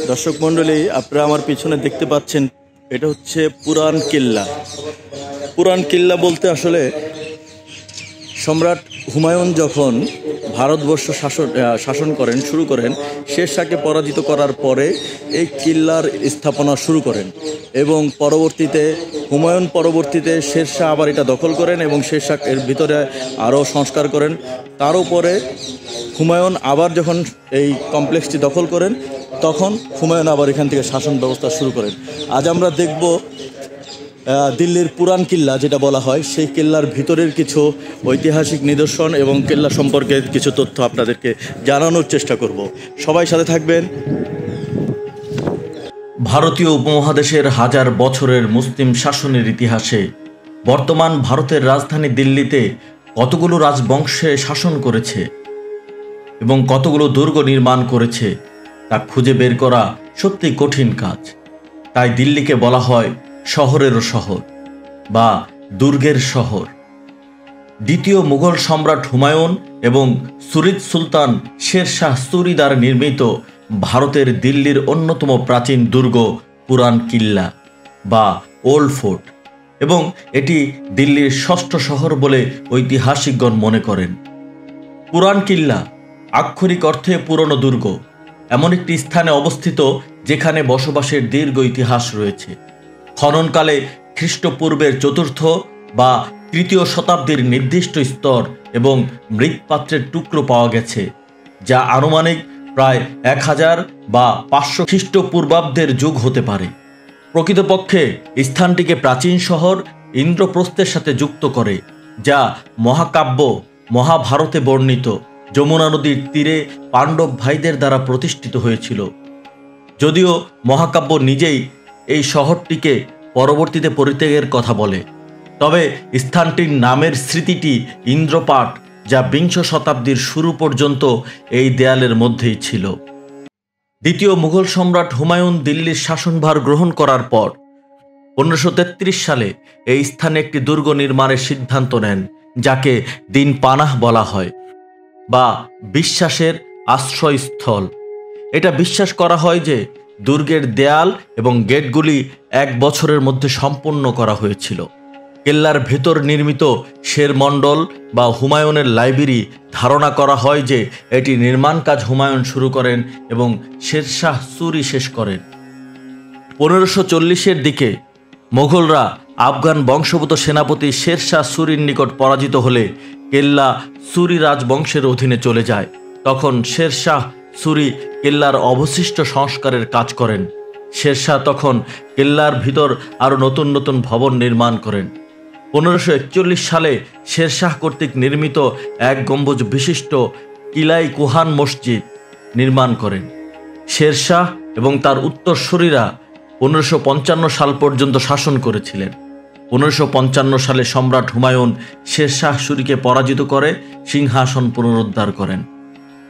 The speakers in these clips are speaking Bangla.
দর্শক মণ্ডলী, আপনারা আমার পিছনে দেখতে পাচ্ছেন, এটা হচ্ছে পুরান কিল্লা। পুরান কিল্লা বলতে আসলে সম্রাট হুমায়ুন যখন ভারতবর্ষ শাসন শুরু করেন, শের শাহকে পরাজিত করার পরে এই কিল্লার স্থাপনা শুরু করেন এবং হুমায়ুন পরবর্তীতে শের শাহ আবার এটা দখল করেন এবং শের শাহ এর ভিতরে আরও সংস্কার করেন। তার উপরে হুমায়ুন আবার যখন এই কমপ্লেক্সটি দখল করেন, তখন হুমায়ুন আবার এখান থেকে শাসন ব্যবস্থা শুরু করেন। আজ আমরা দেখব দিল্লির পুরান কিল্লা যেটা বলা হয়, সেই কিল্লার ভিতরের কিছু ঐতিহাসিক নিদর্শন এবং কিল্লা সম্পর্কে কিছু তথ্য আপনাদেরকে জানানোর চেষ্টা করব। সবাই সাথে থাকবেন। ভারতীয় উপমহাদেশের হাজার বছরের মুসলিম শাসনের ইতিহাসে বর্তমান ভারতের রাজধানী দিল্লিতে কতগুলো রাজবংশে শাসন করেছে এবং কতগুলো দুর্গ নির্মাণ করেছে তা খুঁজে বের করা সত্যি কঠিন কাজ। তাই দিল্লিকে বলা হয় শহরেরও শহর বা দুর্গের শহর। দ্বিতীয় মুঘল সম্রাট হুমায়ুন এবং সুরিদ সুলতান শের শাহ সুরি দ্বারা নির্মিত ভারতের দিল্লির অন্যতম প্রাচীন দুর্গ পুরান কিল্লা বা ওল্ড ফোর্ট, এবং এটি দিল্লির ষষ্ঠ শহর বলে ঐতিহাসিকগণ মনে করেন। পুরান কিল্লা আক্ষরিক অর্থে পুরনো দুর্গ, এমন একটি স্থানে অবস্থিত যেখানে বসবাসের দীর্ঘ ইতিহাস রয়েছে। খননকালে খ্রিস্টপূর্বের চতুর্থ বা তৃতীয় শতাব্দীর নির্দিষ্ট স্তর এবং মৃৎপাত্রের টুকরো পাওয়া গেছে, যা আনুমানিক প্রায় 1000 বা 500 খ্রিস্টপূর্বাব্দের যুগ হতে পারে। প্রকৃতপক্ষে স্থানটিকে প্রাচীন শহর ইন্দ্রপ্রস্থের সাথে যুক্ত করে, যা মহাকাব্য মহাভারতে বর্ণিত যমুনা নদীর তীরে পাণ্ডব ভাইদের দ্বারা প্রতিষ্ঠিত হয়েছিল। যদিও মহাকাব্য নিজেই এই শহরটিকে পরবর্তীতে পরিত্যাগের কথা বলে, তবে স্থানটির নামের স্মৃতিটি ইন্দ্রপাট, যা বিংশ শতাব্দীর শুরু পর্যন্ত এই দেয়ালের মধ্যেই ছিল। দ্বিতীয় মুঘল সম্রাট হুমায়ুন দিল্লির শাসনভার গ্রহণ করার পর 1533 সালে এই স্থানে একটি দুর্গ নির্মাণের সিদ্ধান্ত নেন, যাকে দিন পানাহ বলা হয় বা বিশ্বাসের আশ্রয়স্থল। এটা বিশ্বাস করা হয় যে দুর্গের দেয়াল এবং গেটগুলি 1 বছরের মধ্যে সম্পন্ন করা হয়েছিল। কেল্লার ভেতর নির্মিত শের মণ্ডল বা হুমায়ুনের লাইব্রেরি ধারণা করা হয় যে এটি নির্মাণ কাজ হুমায়ুন শুরু করেন এবং শের শাহ সুরি শেষ করেন। 1540-এর দিকে মোগলরা আফগান বংশোদ্ভূত সেনাপতি শের শাহ সুরির নিকট পরাজিত হলে কেল্লা সুরি রাজবংশের অধীনে চলে যায়। তখন শের শাহ সুরি কেল্লার অবশিষ্ট সংস্কারের কাজ করেন। শের শাহ তখন কেল্লার ভিতর আরও নতুন নতুন ভবন নির্মাণ করেন। 1541 সালে শের শাহ কর্তৃক নির্মিত 1 গম্বুজ বিশিষ্ট কিলাই কুহান মসজিদ নির্মাণ করেন। শের শাহ এবং তার উত্তরসূরিরা 1555 সাল পর্যন্ত শাসন করেছিলেন। 1555 সালে সম্রাট হুমায়ুন শের শাহ সুরিকে পরাজিত করে সিংহাসন পুনরুদ্ধার করেন।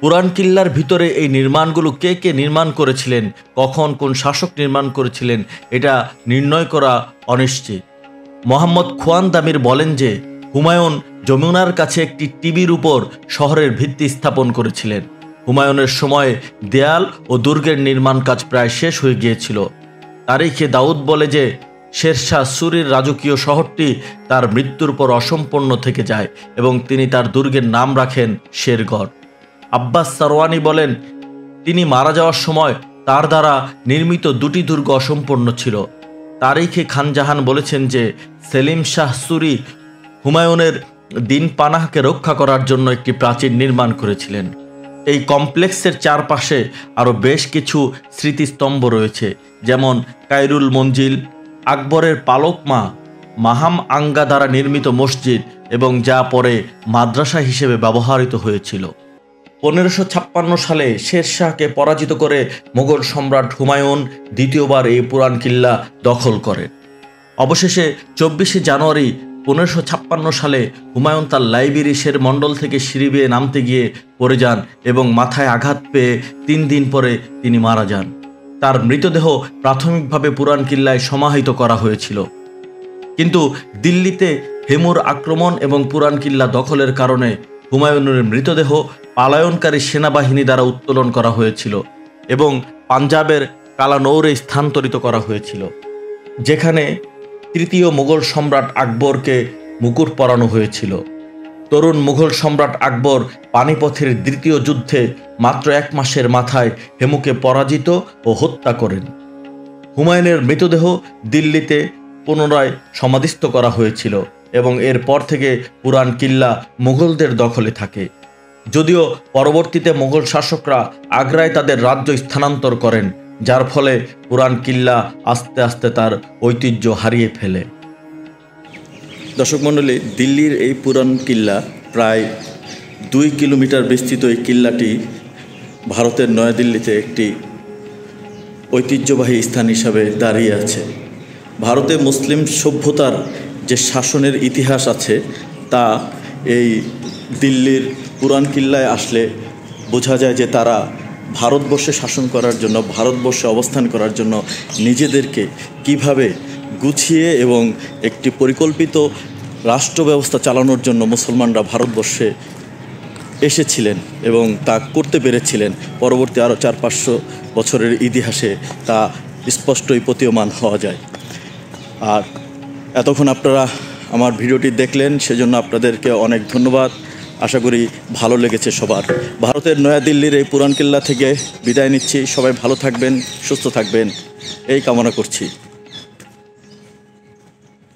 পুরান কিল্লার ভিতরে এই নির্মাণগুলো কে কে নির্মাণ করেছিলেন, কখন কোন শাসক নির্মাণ করেছিলেন, এটা নির্ণয় করা অনিশ্চিত। মোহাম্মদ খোয়ানদামির বলেন যে হুমায়ুন যমুনার কাছে একটি টিবির উপর শহরের ভিত্তি স্থাপন করেছিলেন। হুমায়ুনের সময়ে দেয়াল ও দুর্গের নির্মাণ কাজ প্রায় শেষ হয়ে গিয়েছিল। তারিখে দাউদ বলে যে শের শাহ সুরির রাজকীয় শহরটি তার মৃত্যুর পর অসম্পূর্ণ থেকে যায় এবং তিনি তার দুর্গের নাম রাখেন শেরগড়। আব্বাস সারওয়ানি বলেন, তিনি মারা যাওয়ার সময় তার দ্বারা নির্মিত 2টি দুর্গ অসম্পূর্ণ ছিল। তারিখে খানজাহান বলেছেন যে সেলিম শাহ সুরি হুমায়ুনের দিন পানাহকে রক্ষা করার জন্য একটি প্রাচীর নির্মাণ করেছিলেন। এই কমপ্লেক্সের চারপাশে আরও বেশ কিছু স্মৃতিস্তম্ভ রয়েছে, যেমন কাইরুল মঞ্জিল, আকবরের পালক মা, মাহাম আঙ্গা দ্বারা নির্মিত মসজিদ, এবং যা পরে মাদ্রাসা হিসেবে ব্যবহৃত হয়েছিল। 1556 সালে শের শাহকে পরাজিত করে মোগল সম্রাট হুমায়ুন দ্বিতীয়বার এই পুরান কিল্লা দখল করেন। অবশেষে 24শে জানুয়ারি 1556 সালে হুমায়ুন তার লাইব্রেরি শের মণ্ডল থেকে সিঁড়ি বেয়ে নামতে গিয়ে পড়ে যান এবং মাথায় আঘাত পেয়ে 3 দিন পরে তিনি মারা যান। তার মৃতদেহ প্রাথমিকভাবে পুরান কিল্লায় সমাহিত করা হয়েছিল, কিন্তু দিল্লিতে হেমুর আক্রমণ এবং পুরান কিল্লা দখলের কারণে হুমায়ুনের মৃতদেহ পালায়নকারী সেনাবাহিনী দ্বারা উত্তোলন করা হয়েছিল এবং পাঞ্জাবের কালানৌরে স্থানান্তরিত করা হয়েছিল, যেখানে তৃতীয় মুঘল সম্রাট আকবরকে মুকুট পরানো হয়েছিল। তরুণ মুঘল সম্রাট আকবর পানিপথের দ্বিতীয় যুদ্ধে মাত্র 1 মাসের মাথায় হেমুকে পরাজিত ও হত্যা করেন। হুমায়ুনের মৃতদেহ দিল্লিতে পুনরায় সমাধিস্থ করা হয়েছিল এবং এরপর থেকে পুরান কিল্লা মুঘলদের দখলে থাকে। যদিও পরবর্তীতে মুঘল শাসকরা আগ্রায় তাদের রাজ্য স্থানান্তর করেন, যার ফলে পুরান কিল্লা আস্তে আস্তে তার ঐতিহ্য হারিয়ে ফেলে। দর্শক মণ্ডলী, দিল্লির এই পুরান কিল্লা প্রায় 2 কিলোমিটার বিস্তৃত এই কিল্লাটি ভারতের নয়াদিল্লিতে একটি ঐতিহ্যবাহী স্থান হিসাবে দাঁড়িয়ে আছে। ভারতে মুসলিম সভ্যতার যে শাসনের ইতিহাস আছে তা এই দিল্লির পুরান কিল্লায় আসলে বোঝা যায় যে তারা ভারতবর্ষে শাসন করার জন্য, ভারতবর্ষে অবস্থান করার জন্য নিজেদেরকে কিভাবে গুছিয়ে এবং একটি পরিকল্পিত রাষ্ট্র ব্যবস্থা চালানোর জন্য মুসলমানরা ভারতবর্ষে এসেছিলেন এবং তা করতে পেরেছিলেন। পরবর্তী আরও 400-500 বছরের ইতিহাসে তা স্পষ্টই প্রতীয়মান হওয়া যায়। আর এতক্ষণ আপনারা আমার ভিডিওটি দেখলেন, সেজন্য আপনাদেরকে অনেক ধন্যবাদ। আশা করি ভালো লেগেছে সবার। ভারতের নয়াদিল্লির এই পুরান কিল্লা থেকে বিদায় নিচ্ছি। সবাই ভালো থাকবেন, সুস্থ থাকবেন এই কামনা করছি।